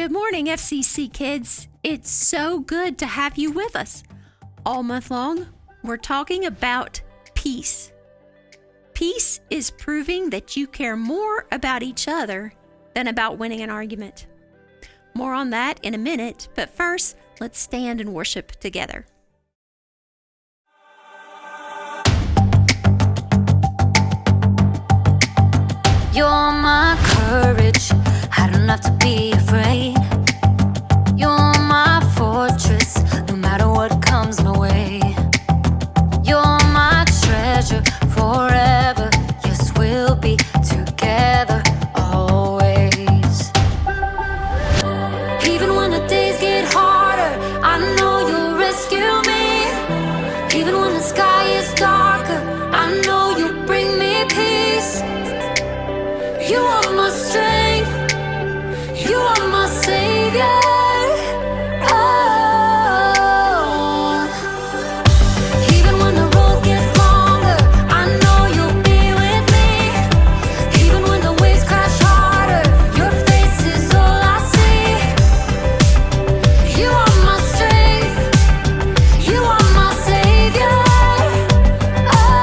Good morning, FCC kids. It's so good to have you with us. All month long, we're talking about peace. Peace is proving that you care more about each other than about winning an argument. More on that in a minute, but first, let's stand and worship together. You're my courage, I don't have to be afraid. You're my fortress, no matter what comes my way. You're my treasure forever, yes, we'll be together always. Even when the days get harder, I know you'll rescue me. Even when the sky is darker, I know you'll bring me peace. You are my strength, you are my savior. Oh. Even when the road gets longer, I know you'll be with me. Even when the waves crash harder, your face is all I see. You are my strength, you are my savior. Oh.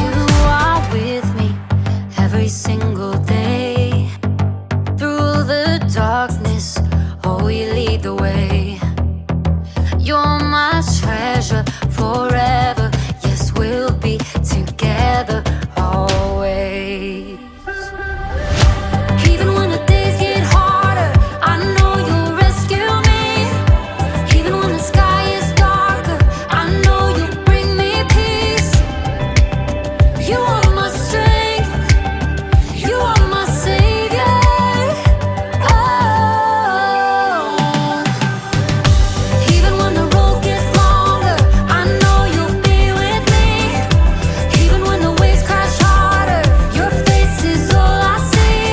You are with me every single day. Through the darkness, oh, you lead the way. You're my treasure forever, yes, we'll be together always. Even when the days get harder, I know you'll rescue me. Even when the sky is darker, I know you'll bring me peace. You are my strength, you are my savior. Oh. Even when the road gets longer, I know you'll be with me. Even when the waves crash harder, your face is all I see.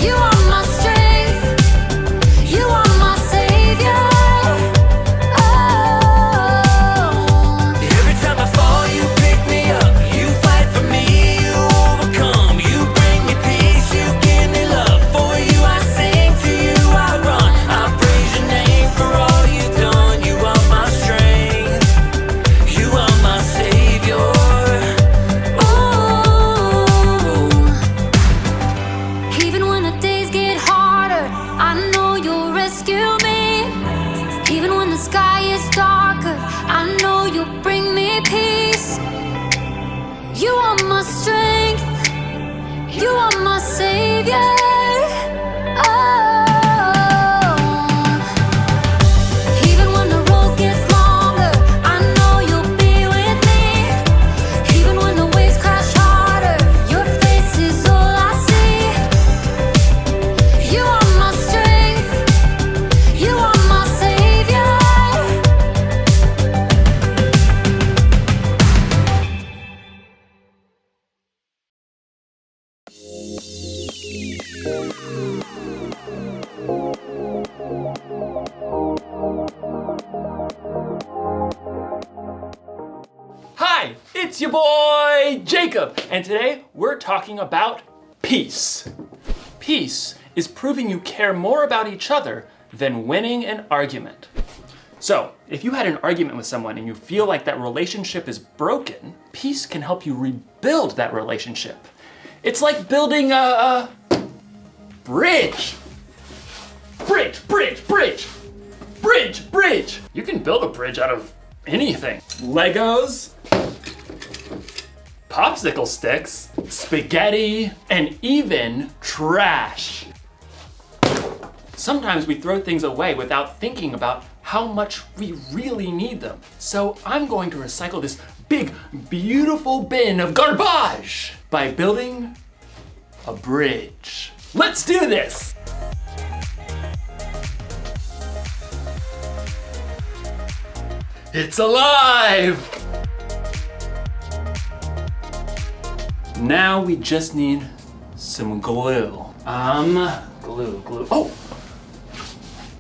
You are my strength, you are my savior. Oh. Every time I fall, you pick me up. You fight for me, you overcome. You bring me peace, you give me love. For you I sing, to you I run. I praise your name for all you've done. You are my strength, you are my savior. Ooh. Even when the days get harder, I know you'll rescue me. Even when the sky is darker, I know you'll bring me peace. You are my strength, you are my savior. Oh. Even when the road gets longer, I know you'll be with me. Even when the waves crash harder, your face is all I see. You are my strength, you are my savior. Hi, it's your boy Jacob, and today we're talking about peace. Peace is proving you care more about each other than winning an argument. So, if you had an argument with someone and you feel like that relationship is broken, peace can help you rebuild that relationship. It's like building a bridge. Bridge. You can build a bridge out of anything. Legos, popsicle sticks, spaghetti, and even trash. Sometimes we throw things away without thinking about how much we really need them. So I'm going to recycle this big, beautiful bin of garbage by building a bridge. Let's do this! It's alive! Now we just need some glue. Glue. Oh!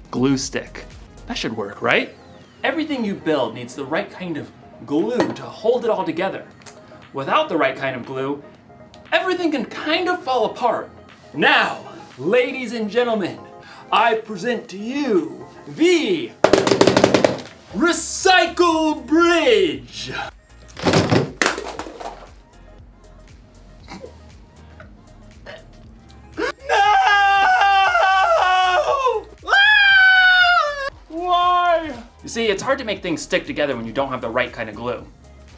Glue stick. That should work, right? Everything you build needs the right kind of glue to hold it all together. Without the right kind of glue, everything can kind of fall apart. Now, Ladies and gentlemen, I present to you the Recycle Bridge. No! Why? You see, it's hard to make things stick together when you don't have the right kind of glue.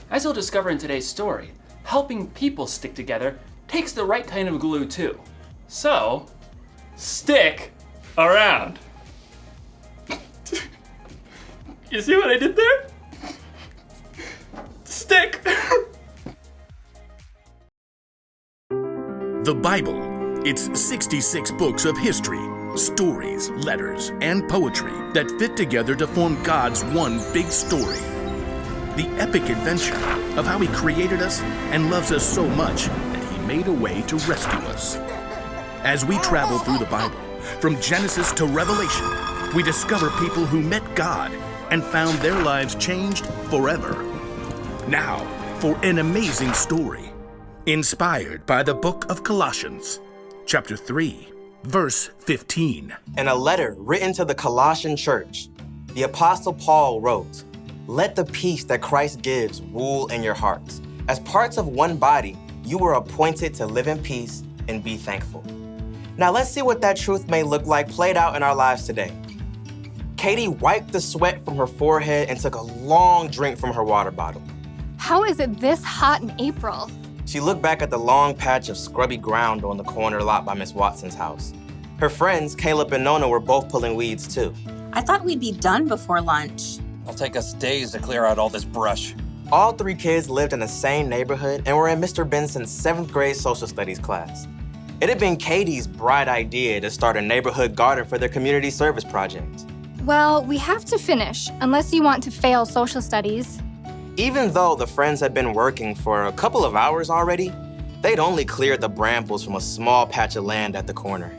As you'll discover in today's story, helping people stick together takes the right kind of glue too. So, stick around. You see what I did there? Stick. The Bible. It's 66 books of history, stories, letters, and poetry that fit together to form God's one big story. The epic adventure of how He created us and loves us so much that He made a way to rescue us. As we travel through the Bible, from Genesis to Revelation, we discover people who met God and found their lives changed forever. Now, for an amazing story, inspired by the book of Colossians, chapter 3, verse 15. In a letter written to the Colossian church, the Apostle Paul wrote, "Let the peace that Christ gives rule in your hearts. As parts of one body, you were appointed to live in peace and be thankful." Now let's see what that truth may look like played out in our lives today. Katie wiped the sweat from her forehead and took a long drink from her water bottle. How is it this hot in April? She looked back at the long patch of scrubby ground on the corner lot by Miss Watson's house. Her friends, Caleb and Nona, were both pulling weeds too. I thought we'd be done before lunch. It'll take us days to clear out all this brush. All three kids lived in the same neighborhood and were in Mr. Benson's 7th grade social studies class. It had been Katie's bright idea to start a neighborhood garden for their community service project. Well, we have to finish, unless you want to fail social studies. Even though the friends had been working for a couple of hours already, they'd only cleared the brambles from a small patch of land at the corner.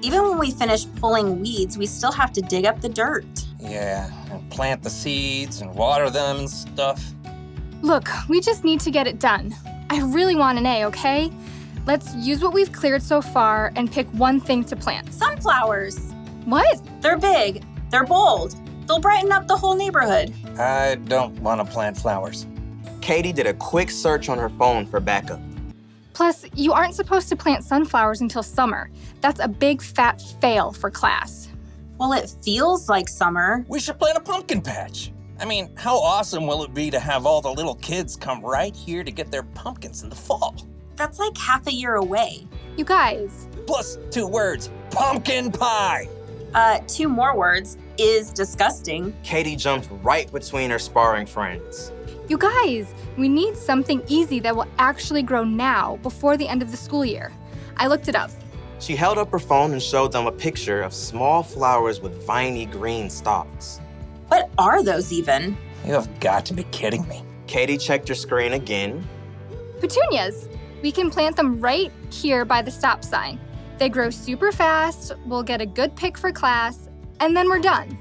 Even when we finish pulling weeds, we still have to dig up the dirt. Yeah, and plant the seeds and water them and stuff. Look, we just need to get it done. I really want an A, okay? Let's use what we've cleared so far and pick one thing to plant. Sunflowers. What? They're big. They're bold. They'll brighten up the whole neighborhood. I don't want to plant flowers. Katie did a quick search on her phone for backup. Plus, you aren't supposed to plant sunflowers until summer. That's a big fat fail for class. Well, it feels like summer. We should plant a pumpkin patch. I mean, how awesome will it be to have all the little kids come right here to get their pumpkins in the fall? That's like half a year away. You guys, Plus 2 words, pumpkin pie. 2 more words, is disgusting. Katie jumped right between her sparring friends. you guys, we need something easy that will actually grow now before the end of the school year. I looked it up. She held up her phone and showed them a picture of small flowers with viney green stalks. What are those even? You have got to be kidding me. Katie checked her screen again. Petunias. We can plant them right here by the stop sign. They grow super fast, we'll get a good pick for class, and then we're done.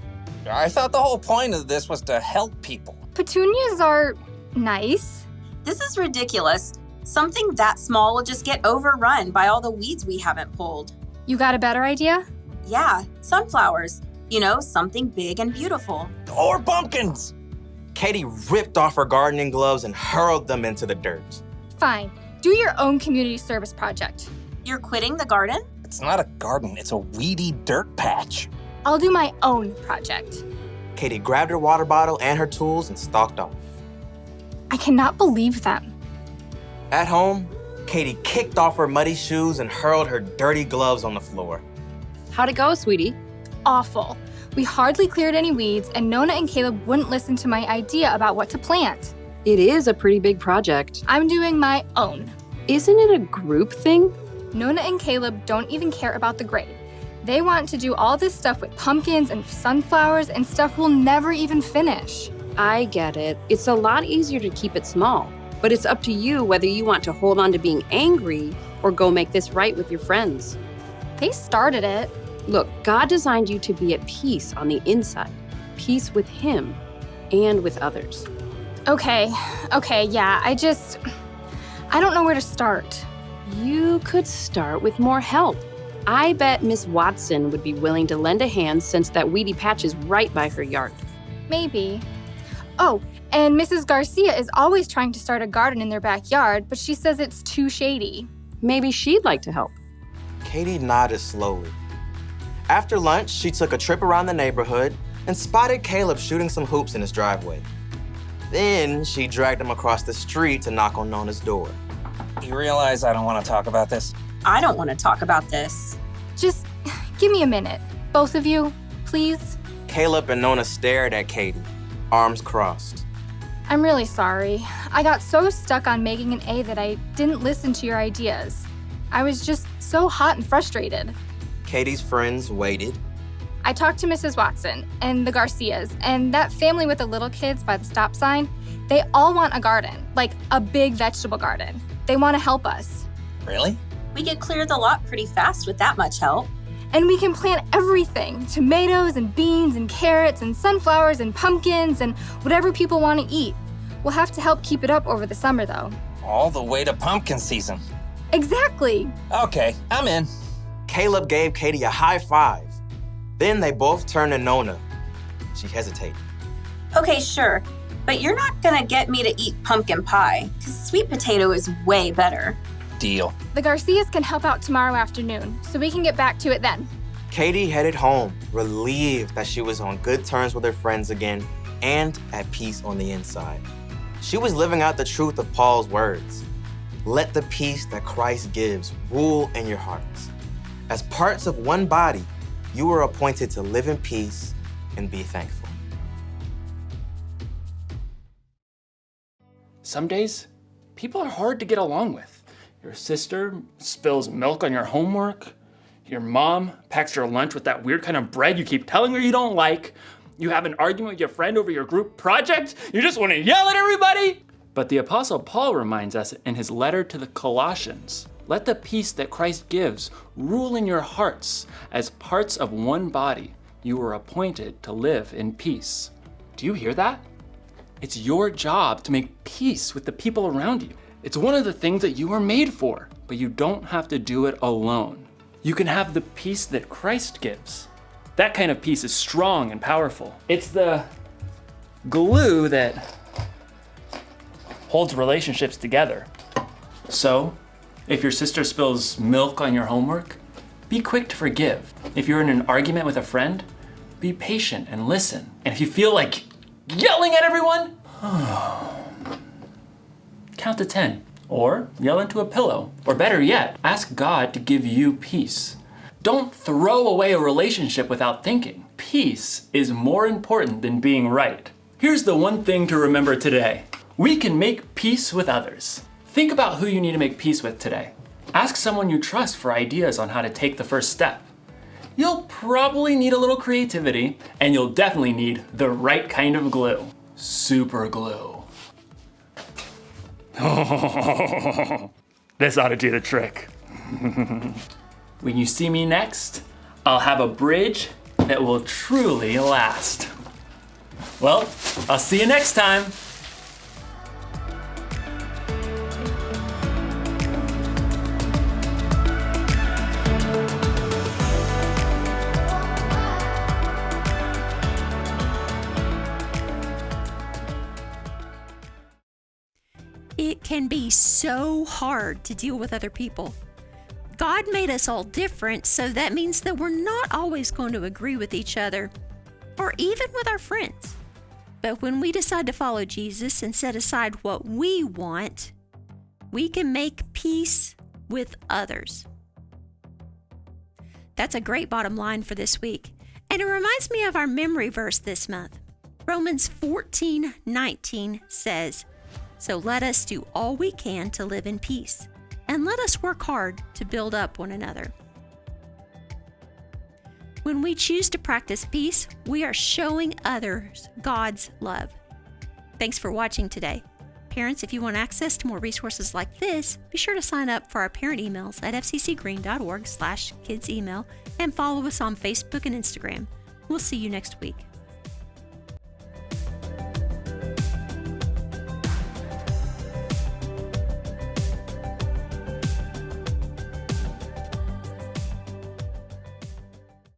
I thought the whole point of this was to help people. Petunias are nice. This is ridiculous. Something that small will just get overrun by all the weeds we haven't pulled. You got a better idea? Yeah, sunflowers. You know, something big and beautiful. Or pumpkins. Katie ripped off her gardening gloves and hurled them into the dirt. Fine. Do your own community service project. You're quitting the garden? It's not a garden, it's a weedy dirt patch. I'll do my own project. Katie grabbed her water bottle and her tools and stalked off. I cannot believe them. At home, Katie kicked off her muddy shoes and hurled her dirty gloves on the floor. How'd it go, sweetie? Awful. We hardly cleared any weeds, and Nona and Caleb wouldn't listen to my idea about what to plant. It is a pretty big project. I'm doing my own. Isn't it a group thing? Nona and Caleb don't even care about the grade. They want to do all this stuff with pumpkins and sunflowers and stuff we'll never even finish. I get it. It's a lot easier to keep it small, but it's up to you whether you want to hold on to being angry or go make this right with your friends. They started it. Look, God designed you to be at peace on the inside, peace with Him and with others. Okay, yeah, I don't know where to start. You could start with more help. I bet Miss Watson would be willing to lend a hand since that weedy patch is right by her yard. Maybe. Oh, and Mrs. Garcia is always trying to start a garden in their backyard, but she says it's too shady. Maybe she'd like to help. Katie nodded slowly. After lunch, she took a trip around the neighborhood and spotted Caleb shooting some hoops in his driveway. Then she dragged him across the street to knock on Nona's door. You realize I don't want to talk about this? I don't want to talk about this. Just give me a minute. Both of you, please. Caleb and Nona stared at Katie, arms crossed. I'm really sorry. I got so stuck on making an A that I didn't listen to your ideas. I was just so hot and frustrated. Katie's friends waited. I talked to Mrs. Watson and the Garcias and that family with the little kids by the stop sign. They all want a garden, like a big vegetable garden. They want to help us. Really? We could clear the lot pretty fast with that much help. And we can plant everything, tomatoes and beans and carrots and sunflowers and pumpkins and whatever people want to eat. We'll have to help keep it up over the summer, though. All the way to pumpkin season. Exactly. Okay, I'm in. Caleb gave Katie a high five. Then they both turned to Nona. She hesitated. Okay, sure. But you're not gonna get me to eat pumpkin pie, because sweet potato is way better. Deal. The Garcias can help out tomorrow afternoon, so we can get back to it then. Katie headed home, relieved that she was on good terms with her friends again and at peace on the inside. She was living out the truth of Paul's words. Let the peace that Christ gives rule in your hearts. As parts of one body, you are appointed to live in peace and be thankful. Some days, people are hard to get along with. Your sister spills milk on your homework. Your mom packs your lunch with that weird kind of bread you keep telling her you don't like. You have an argument with your friend over your group project. You just want to yell at everybody. But the Apostle Paul reminds us in his letter to the Colossians, let the peace that Christ gives rule in your hearts. As parts of one body, you were appointed to live in peace. Do you hear that? It's your job to make peace with the people around you. It's one of the things that you were made for, but you don't have to do it alone. You can have the peace that Christ gives. That kind of peace is strong and powerful. It's the glue that holds relationships together. So, if your sister spills milk on your homework, be quick to forgive. If you're in an argument with a friend, be patient and listen. And if you feel like yelling at everyone, count to 10, or yell into a pillow. Or better yet, ask God to give you peace. Don't throw away a relationship without thinking. Peace is more important than being right. Here's the one thing to remember today. We can make peace with others. Think about who you need to make peace with today. Ask someone you trust for ideas on how to take the first step. You'll probably need a little creativity, and you'll definitely need the right kind of glue. Super glue. This ought to do the trick. When you see me next, I'll have a bridge that will truly last. Well, I'll see you next time. It can be so hard to deal with other people. God made us all different, so that means that we're not always going to agree with each other, or even with our friends. But when we decide to follow Jesus and set aside what we want, we can make peace with others. That's a great bottom line for this week. And it reminds me of our memory verse this month. Romans 14:19 says, "So let us do all we can to live in peace, and let us work hard to build up one another." When we choose to practice peace, we are showing others God's love. Thanks for watching today. Parents, if you want access to more resources like this, be sure to sign up for our parent emails at fccgreen.org/kidsemail and follow us on Facebook and Instagram. We'll see you next week.